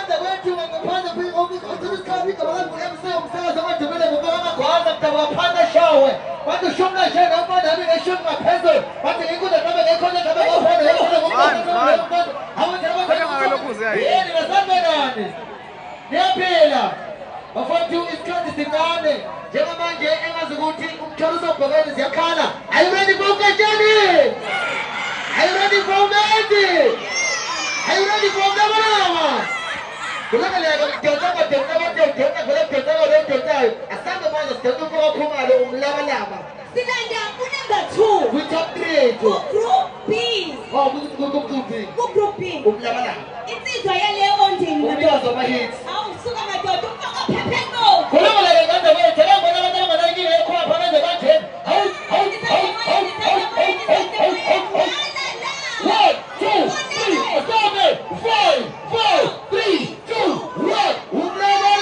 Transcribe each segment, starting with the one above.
wangepanda wetu wangepanda kutusikabika wala mseo mseo sama tubele kubaga kwanza mtawapanda shawe watu shonga shanga hapa na mimi shonga peso watu ngikuta kama ngikona kama wapanda hawa jamaa kwa yeye ni nasema nani yapela bafatu iskandi singane jenga manje engazukuthi umthwaluso bhekene ziyakhala are you ready for ukajani are you ready for umedi are you ready for mama kulaka leka mtotaka asamba manje sithathu kwa khumalo umlaba laba Sinanda number 2 we top 3 group B oh group B umlaba laba insizwa yale ondini umyazo ama hits awusuka madoda ufaka phephengo kulaka leka ngande wethu ngibona abantu abaningi ekho phakathi kanje hawu 1 2 3 4 3 2 1 umlaba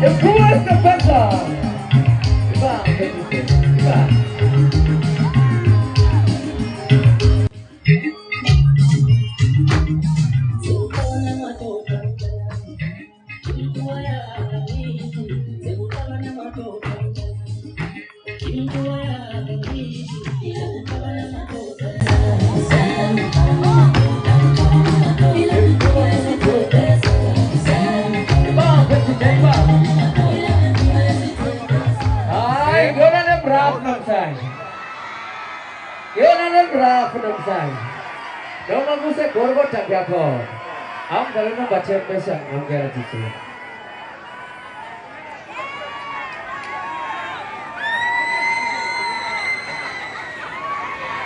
The coolest professor. Don't know who said Gorgo Tapiako. I'm telling you about your person. I'm guaranteed to you.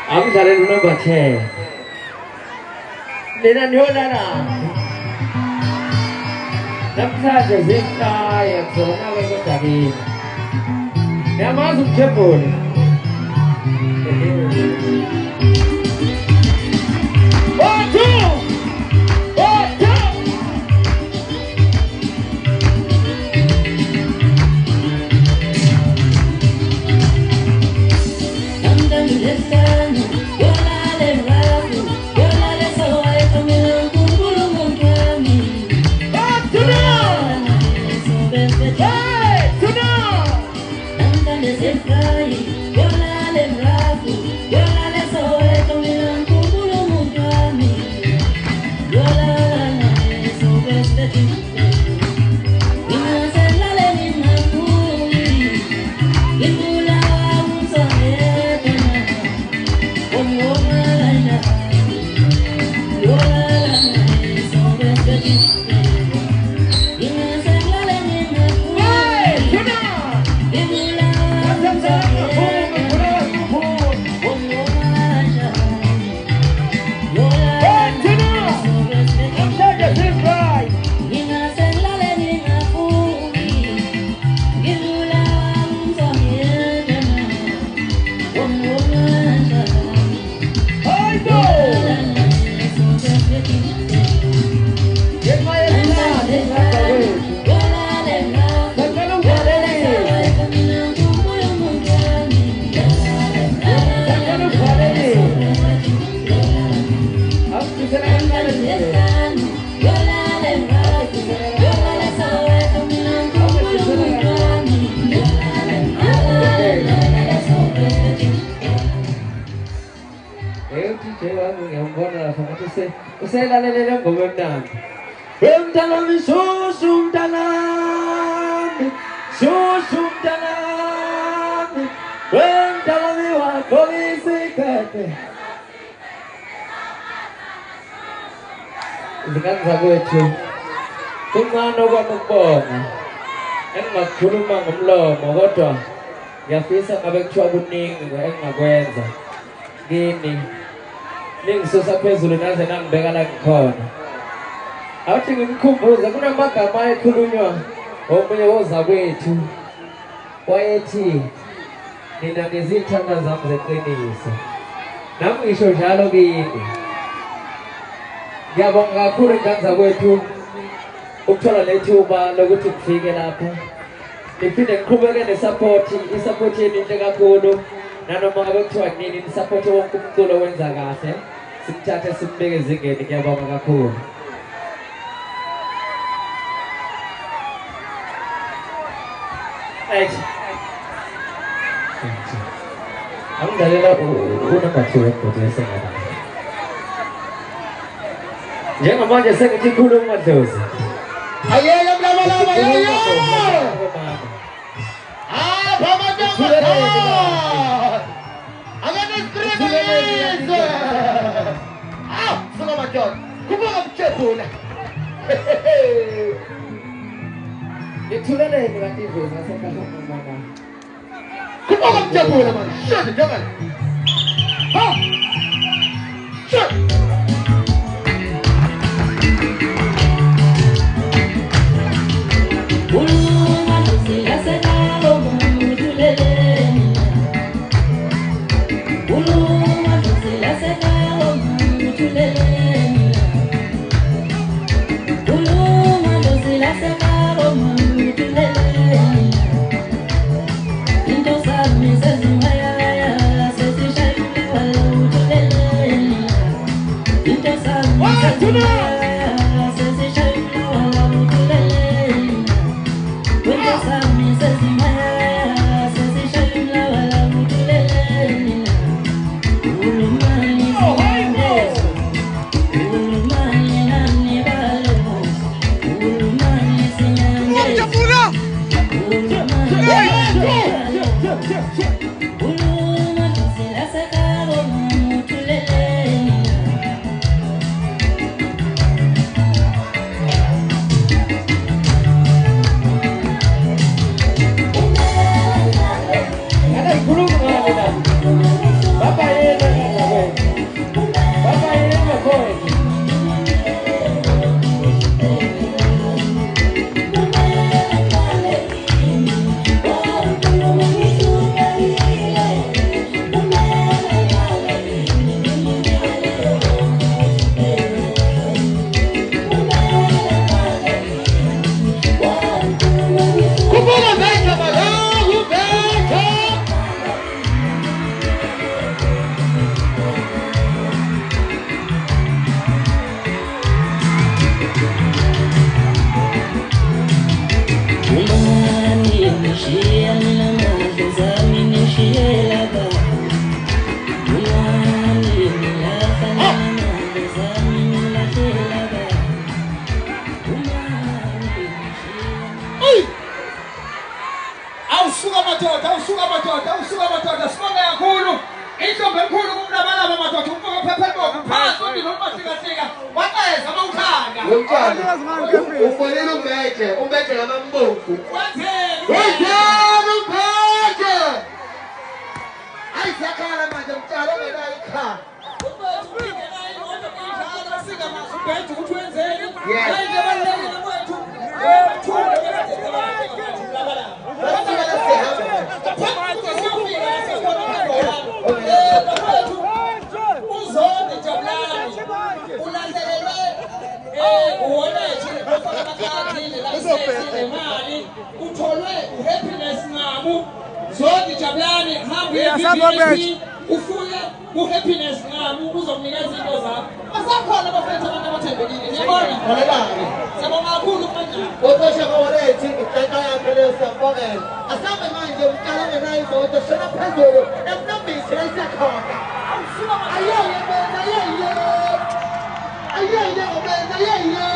I'm telling you about you. Didn't you know? Namsa Jazika and so now we go to the Yamazu Chapel. Saya dah leleng gomendang. Dalam susum dalam, dalam polisi kete. Sekarang sagu itu, cuma nopo nopo, enggak cuma ngemlo, mogoto, ya bisa kabel cua kuning, enggak kuenza, gini. Ning susah pesulina senang dengan kon. Aku tinggal kumpulan, aku nama kamai kulunya. Oh punya oh sahaja itu, YT. Ni nak izin cakap sama sekali ni. Nama isu jalo gini. Ya bang aku rekan sahaja itu. Ukcola letu ba lagu tu fikir apa. Ni pindah kumpulan ni support ni jaga kodo. Nano mga bagtuan ni support yung kumpulan yung zagase. Simchate simbege zige ni kaya bang aku. Ang dali na unang pagsulat ko dito sa mga. Jangan mahu jasa kecil gulung matus. Ayo yang lama-lama ayo. Ah, pamajang makan. Agakeskrim. Ah, selamat jod. Kumpul kamu cepun. Itulah yang berarti saya kata mana. Kumpul kamu cepun nama. Shut jangan. Ha. Shut. Ulu Yeah.